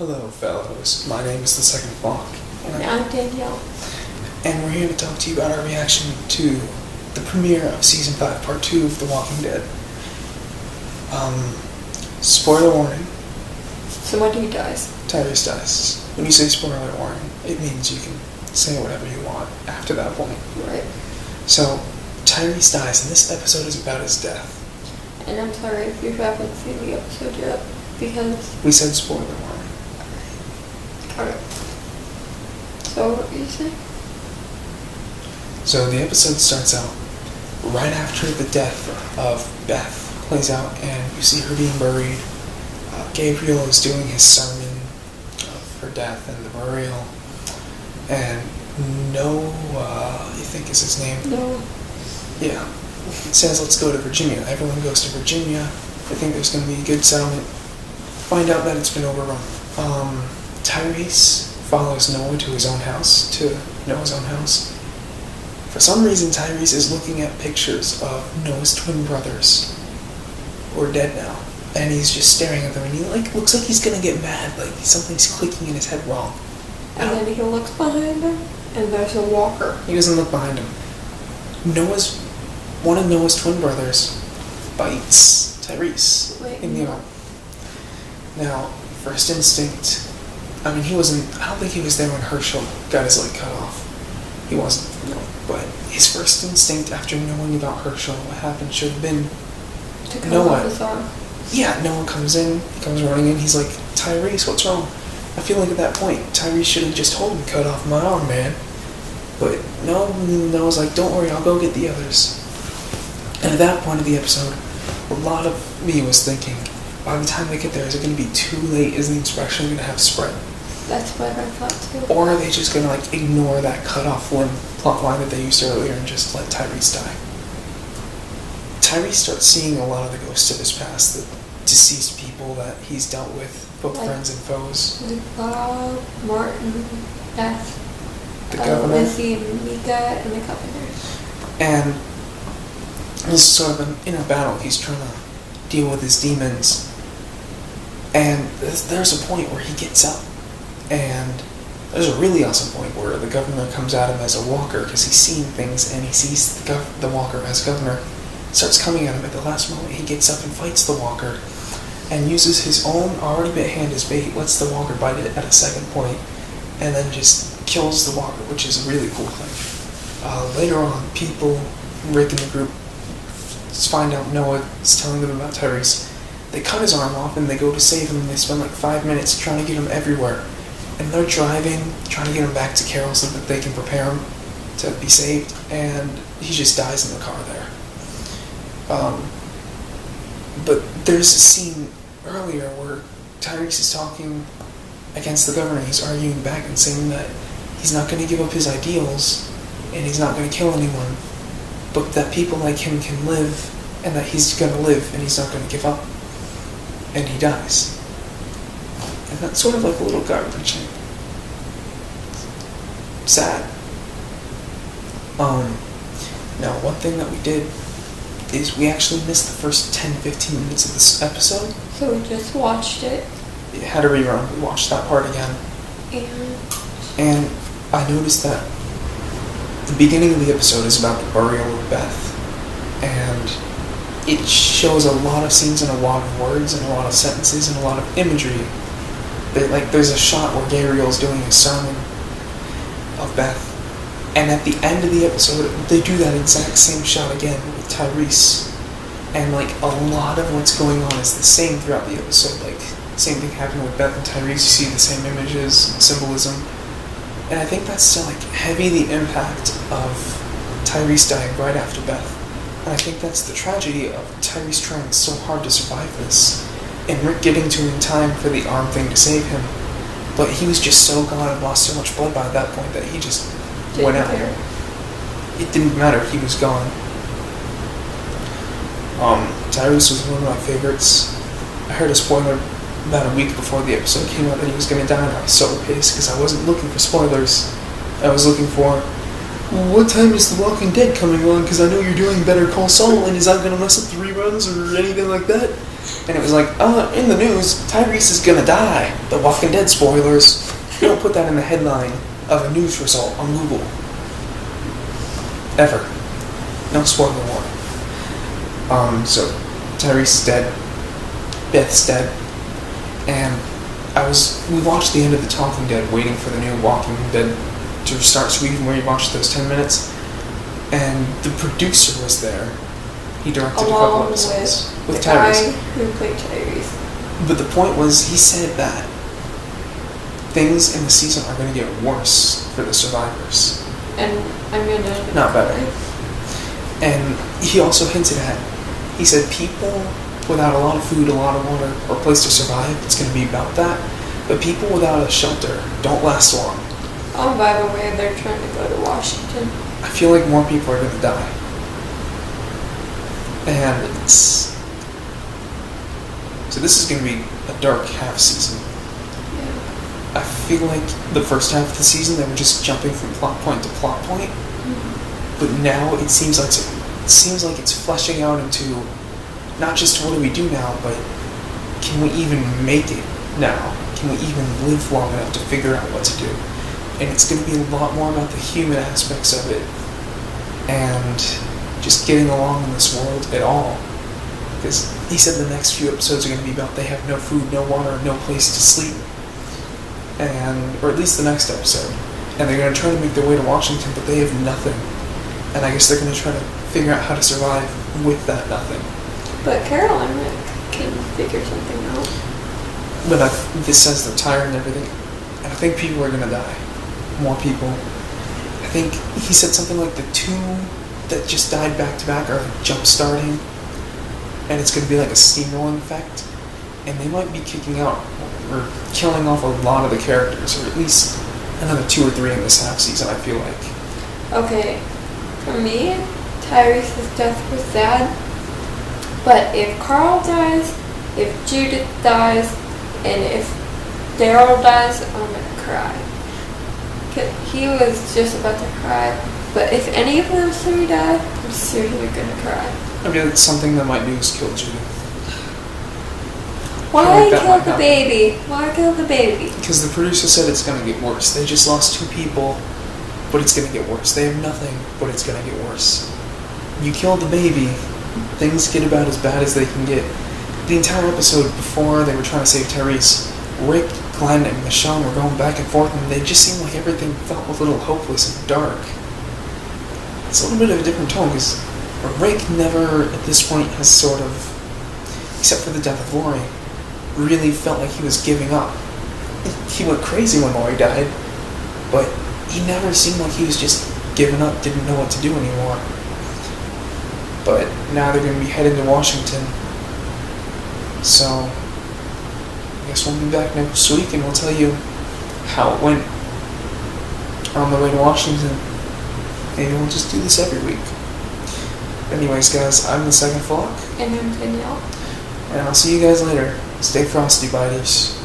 Hello, fellows. My name is TheSecondFlock. And I'm Danielle. And we're here to talk to you about our reaction to the premiere of Season 5, Part 2 of The Walking Dead. Spoiler warning. Somebody dies. Tyrese dies. When you say spoiler warning, it means you can say whatever you want after that point. Right. So, Tyrese dies, and this episode is about his death. And I'm sorry if you haven't seen the episode yet, because... We said spoiler warning. Alright. So, what were you saying? So the episode starts out right after the death of Beth plays out, and you see her being buried. Gabriel is doing his sermon of her death and the burial, and you think is his name? No. Yeah. It says, let's go to Virginia. Everyone goes to Virginia. I think there's going to be a good settlement. Find out that it's been overrun. Tyrese follows Noah to his own house, For some reason, Tyrese is looking at pictures of Noah's twin brothers, who are dead now, and he's just staring at them, and he looks like he's gonna get mad, like something's clicking in his head wrong. And then he looks behind him, and there's a walker. He doesn't look behind him. One of Noah's twin brothers bites Tyrese in the arm. Now, first instinct, I don't think he was there when Herschel got his leg cut off. He wasn't. No. But his first instinct after knowing about Herschel, what happened, should have been to cut off his arm. Yeah, Noah comes running in, he's like, Tyrese, what's wrong? I feel like at that point, Tyrese should have just told him, cut off my arm, man. But no, Noah's like, don't worry, I'll go get the others. And at that point of the episode, a lot of me was thinking, by the time they get there, is it going to be too late? Is the inspection going to have spread? That's what I thought too. Or are they just going to ignore that cut-off limb plot line that they used earlier and just let Tyrese die? Tyrese starts seeing a lot of the ghosts of his past, the deceased people that he's dealt with, both friends and foes. Bob, Martin, Beth, the governor, Lizzie, and Mika, and the governors. And he's sort of an inner battle. He's trying to deal with his demons. And there's a point where he gets up, and there's a really awesome point where the governor comes at him as a walker because he's seeing things, and he sees the walker as governor. Starts coming at him at the last moment. He gets up and fights the walker and uses his own already bit hand as bait, lets the walker bite it at a second point, and then just kills the walker, which is a really cool thing. Later on, people, Rick and the group, find out Noah is telling them about Tyrese. They cut his arm off and they go to save him, and they spend 5 minutes trying to get him everywhere. And they're driving, trying to get him back to Carol so that they can prepare him to be saved, and he just dies in the car there. But there's a scene earlier where Tyrese is talking against the governor. He's arguing back and saying that he's not going to give up his ideals and he's not going to kill anyone, but that people like him can live, and that he's going to live and he's not going to give up. And he dies. And that's sort of like a little gut-wrenching. Sad. Now, one thing that we did is we actually missed the first 10-15 minutes of this episode. So we just watched it. It had a rerun. We watched that part again. And I noticed that the beginning of the episode is about the burial of Beth. And it shows a lot of scenes and a lot of words and a lot of sentences and a lot of imagery. There's a shot where Gabriel's doing a sermon of Beth. And at the end of the episode, they do that exact same shot again with Tyrese. And a lot of what's going on is the same throughout the episode. Same thing happened with Beth and Tyrese. You see the same images and symbolism. And I think that's to heavy the impact of Tyrese dying right after Beth. And I think that's the tragedy of Tyrese trying so hard to survive this, and Rick getting to him in time for the arm thing to save him. But he was just so gone and lost so much blood by that point that he just went out there. It didn't matter, he was gone. Tyrese was one of my favorites. I heard a spoiler about a week before the episode came out that he was going to die, and I was so pissed because I wasn't looking for spoilers. I was looking for, what time is The Walking Dead coming on? Because I know you're doing Better Call Saul, and is that going to mess up the reruns or anything like that? And it was like, in the news, Tyrese is gonna die. The Walking Dead spoilers. You don't put that in the headline of a news result on Google. Ever. No spoiler warning. So Tyrese is dead. Beth's dead. And we watched the end of The Talking Dead, waiting for the new Walking Dead to start. So we watched those 10 minutes. And the producer was there. He directed a couple episodes. With the Tyrese. guy who played Tyrese. But the point was, he said that things in the season are going to get worse for the survivors. And I'm going to... Not better. And he also hinted at, he said people without a lot of food, a lot of water, or a place to survive, it's going to be about that. But people without a shelter don't last long. Oh, by the way, they're trying to go to Washington. I feel like more people are going to die. And it's... So this is going to be a dark half season. I feel like the first half of the season they were just jumping from plot point to plot point, but now it seems like it's fleshing out into not just what do we do now, but can we even make it now? Can we even live long enough to figure out what to do? And it's going to be a lot more about the human aspects of it and just getting along in this world at all. Because he said the next few episodes are going to be about they have no food, no water, no place to sleep. Or at least the next episode. And they're going to try to make their way to Washington, but they have nothing. And I guess they're going to try to figure out how to survive with that nothing. But Carol and Rick can figure something out. But this says they're tired and everything. And I think people are going to die. More people. I think he said something like the two that just died back to back are jump starting. And it's going to be like a steamrolling effect. And they might be kicking out or killing off a lot of the characters, or at least another 2 or 3 in this half season, I feel like. Okay, for me, Tyrese's death was sad, but if Carl dies, if Judith dies, and if Daryl dies, I'm gonna cry. He was just about to cry, but if any of those 3 die, I'm seriously gonna cry. I mean, something that might do is kill Judith. Why kill the baby? Why kill the baby? Because the producer said it's going to get worse. They just lost 2 people, but it's going to get worse. They have nothing, but it's going to get worse. You kill the baby, things get about as bad as they can get. The entire episode before they were trying to save Tyrese, Rick, Glenn, and Michonne were going back and forth, and they just seemed like everything felt a little hopeless and dark. It's a little bit of a different tone, because Rick never, at this point, has sort of, except for the death of Lori, really felt like he was giving up. He went crazy when Lori died, but he never seemed like he was just giving up, didn't know what to do anymore. But now they're going to be headed to Washington, so I guess we'll be back next week and we'll tell you how it went on the way to Washington. Maybe we'll just do this every week. Anyways, guys, I'm the Second Flock. And I'm Danielle. And I'll see you guys later. Stay frosty, biters.